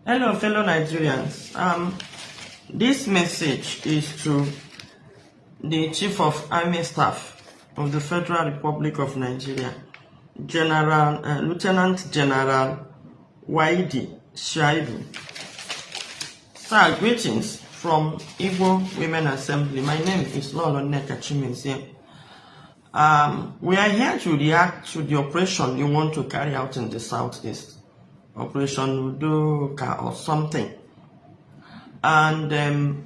Hello, fellow Nigerians. This message is to the Chief of Army Staff of the Federal Republic of Nigeria, Lieutenant General Waidi Shaibu. Sir, greetings from Igbo Women Assembly. My name is Lolo Nneka Chimezie. We are here to react to the operation you want to carry out in the Southeast. Operation Udoka or something. And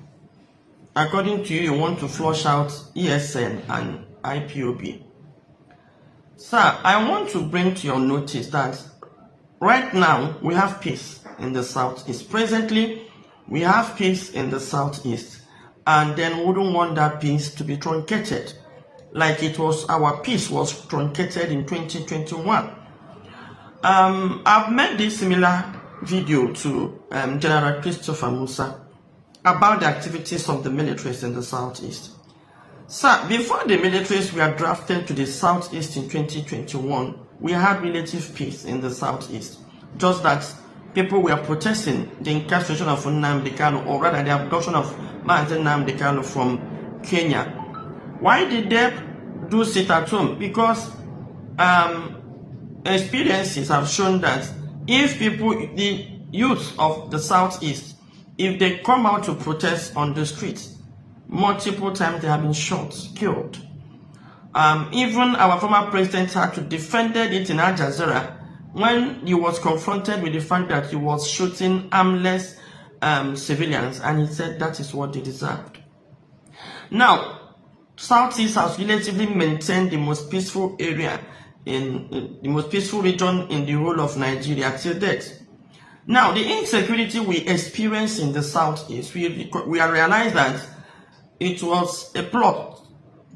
according to you, you want to flush out ESN and IPOB. Sir, I want to bring to your notice that right now we have peace in the Southeast. Presently, we have peace in the Southeast. And then we wouldn't want that peace to be truncated. Like it was, our peace was truncated in 2021. I've made this similar video to General Christopher Musa about the activities of the militaries in the Southeast. Sir, before the militaries were drafted to the Southeast in 2021, we had relative peace in the Southeast. Just that people were protesting the incarceration of Nnamdi Kanu, or rather the abduction of Nnamdi Kanu from Kenya. Why did they do sit at home? Because experiences have shown that if people, the youth of the Southeast, if they come out to protest on the streets, multiple times they have been shot, killed. Even our former president had to defend it in Al Jazeera when he was confronted with the fact that he was shooting armless civilians, and he said that is what they deserved. Now, Southeast has relatively maintained the most peaceful area in the most peaceful region in the whole of Nigeria till date. Now, the insecurity we experience in the Southeast, we realized that it was a plot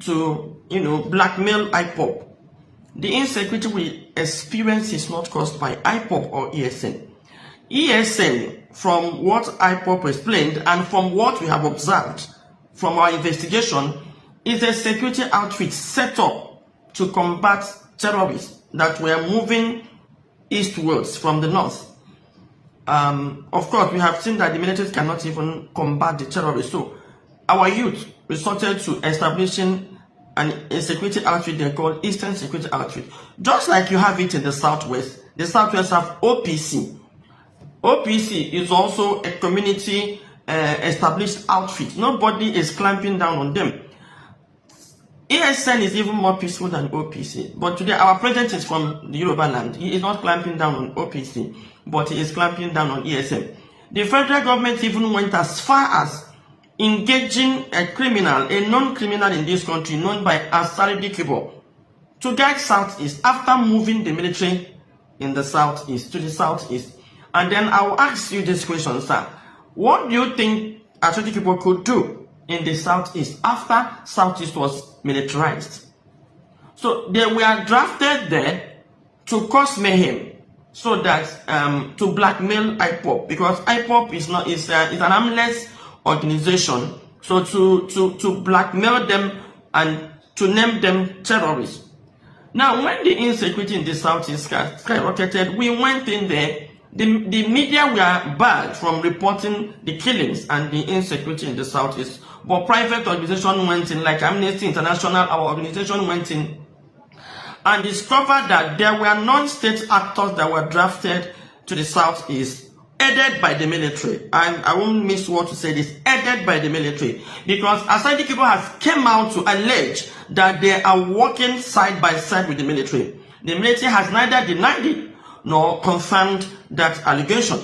to, blackmail IPOB. The insecurity we experience is not caused by IPOB or ESN. ESN, from what IPOB explained and from what we have observed from our investigation, is a security outfit set up to combat terrorists that were moving eastwards from the north. Of course, we have seen that the military cannot even combat the terrorists. So our youth resorted to establishing a security outfit they call Eastern Security Outfit. Just like you have it in the Southwest. The Southwest have OPC. OPC is also a community established outfit. Nobody is clamping down on them. ESN is even more peaceful than OPC. But today, our president is from the Yoruba land. He is not clamping down on OPC, but he is clamping down on ESN. The federal government even went as far as engaging a criminal, a non-criminal in this country, known by Asari Dikibo, to guide Southeast after moving the military in the Southeast, to the Southeast. And then I will ask you this question, sir. What do you think Asari Dikibo could do in the Southeast after Southeast was militarized? So they were drafted there to cause mayhem, so that to blackmail IPOB, because IPOB is an armless organization. So to blackmail them and to name them terrorists. Now, when the insecurity in the Southeast skyrocketed, we went in there. The media were barred from reporting the killings and the insecurity in the Southeast. But private organizations went in, like Amnesty International, our organization went in and discovered that there were non-state actors that were drafted to the Southeast, aided by the military. And I won't miss what to say this, aided by the military. Because Asadi people have come out to allege that they are working side by side with the military. The military has neither denied it nor confirmed that allegation.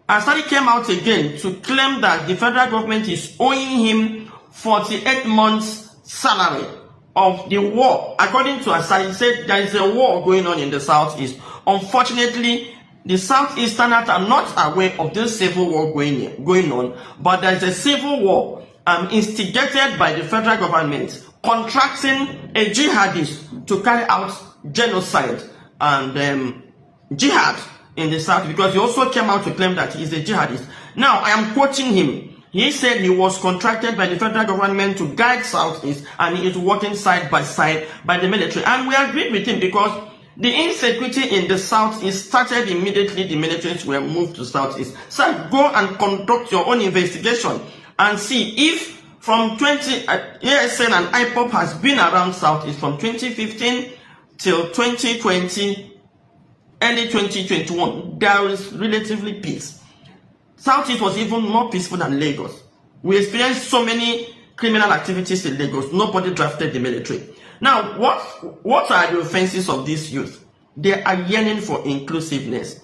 Asadi came out again to claim that the federal government is owing him 48 months' salary of the war. According to Asadi, he said there is a war going on in the Southeast. Unfortunately, the Southeasterners are not aware of this civil war going on, but there is a civil war instigated by the federal government, contracting a jihadist to carry out genocide and jihad in the South, because he also came out to claim that he is a jihadist. Now, I am quoting him. He said he was contracted by the federal government to guide Southeast, and he is working side by side by the military. And we agreed with him because The insecurity in the southeast started immediately the militaries were moved to southeast. So go and conduct your own investigation and see if from ASN and IPOB has been around southeast from 2015 till 2020, early 2021, there is relatively peace. Southeast was even more peaceful than Lagos. We experienced so many criminal activities in Lagos. Nobody drafted the military. Now, what are the offenses of these youth? They are yearning for inclusiveness.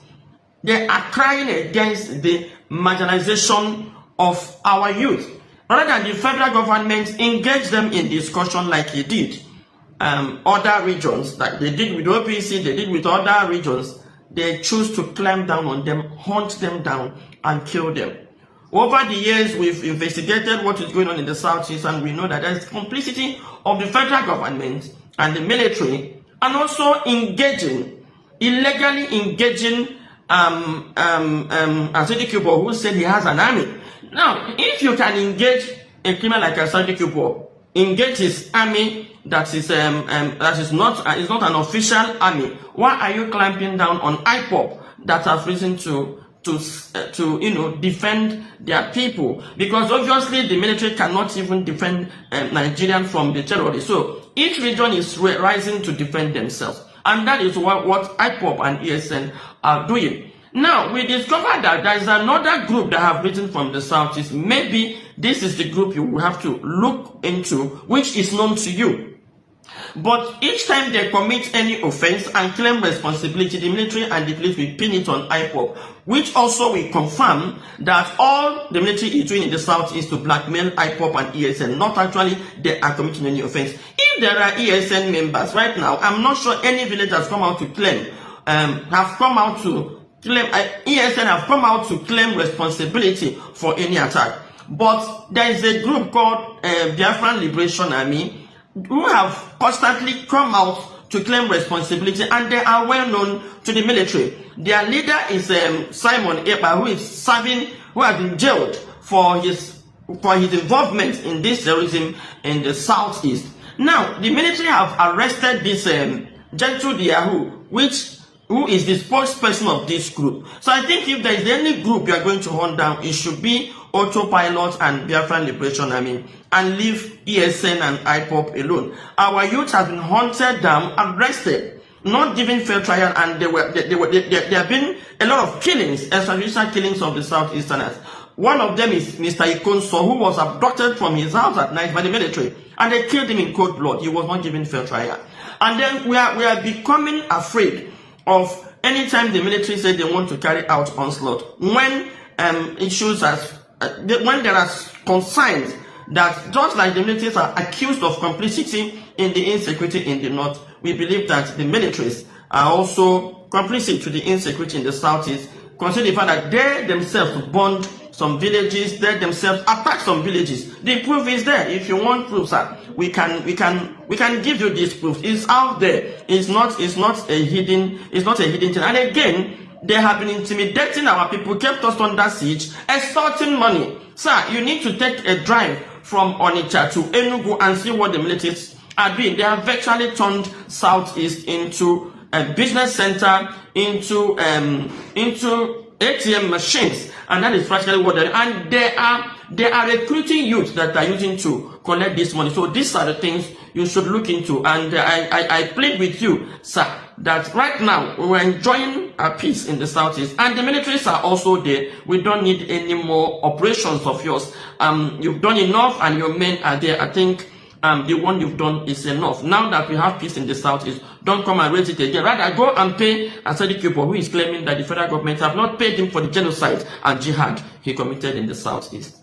They are crying against the marginalization of our youth. Rather than the federal government engage them in discussion like it did other regions, like they did with OPC, they did with other regions, they choose to climb down on them, hunt them down, and kill them. Over the years, we've investigated what is going on in the southeast, and we know that there is complicity of the federal government and the military, and also illegally engaging Asadi Kubo, who said he has an army. Now, if you can engage a criminal like Asadi Kubo, engage his army that is not an official army, why are you clamping down on IPOB that have reason to defend their people? Because obviously the military cannot even defend Nigerian from the terrorists. So each region is rising to defend themselves, and that is what IPOB and ESN are doing. Now we discovered that there is another group that have written from the southeast. Maybe this is the group you will have to look into, which is known to you. But each time they commit any offense and claim responsibility, the military and the police will pin it on IPOB, which also will confirm that all the military is doing in the south is to blackmail IPOB and ESN, not actually they are committing any offense. If there are ESN members right now, I'm not sure any village has come out to claim, ESN have come out to claim responsibility for any attack. But there is a group called Biafran Liberation Army who have constantly come out to claim responsibility, and they are well known to the military. Their leader is Simon Ekpa, who has been jailed for his involvement in this terrorism in the southeast. Now, the military have arrested this Gentle Diahu, who is the spokesperson of this group. So I think if there is any group you are going to hunt down, it should be Autopilot and Biafran Liberation Army, and leave ESN and IPOB alone. Our youth have been hunted down, arrested, not given fair trial, and there have been a lot of killings, extrajudicial killings of the Southeasterners. One of them is Mr. Ikonso, who was abducted from his house at night by the military, and they killed him in cold blood. He was not given fair trial. And then we are becoming afraid of any time the military say they want to carry out onslaught, when when there are concerns that just like the militaries are accused of complicity in the insecurity in the north, we believe that the militaries are also complicit to the insecurity in the southeast, considering the fact that they themselves burned some villages, they themselves attacked some villages. The proof is there. If you want proof, sir, we can give you this proof. It's out there. It's not a hidden thing. And again, they have been intimidating our people, kept us under siege, extorting money. Sir, you need to take a drive from Onitsha to Enugu and see what the militaries are doing. They have virtually turned southeast into a business center, into ATM machines, and that is practically what they are. And they are recruiting youth that are using to collect this money. So these are the things you should look into. And I plead with you, sir, that right now we're enjoying a peace in the southeast, and the militaries are also there. We don't need any more operations of yours. You've done enough, and your men are there. I think the one you've done is enough. Now that we have peace in the southeast, don't come and raise it again. Rather, go and pay Asadi Kubo, who is claiming that the federal government have not paid him for the genocide and jihad he committed in the southeast.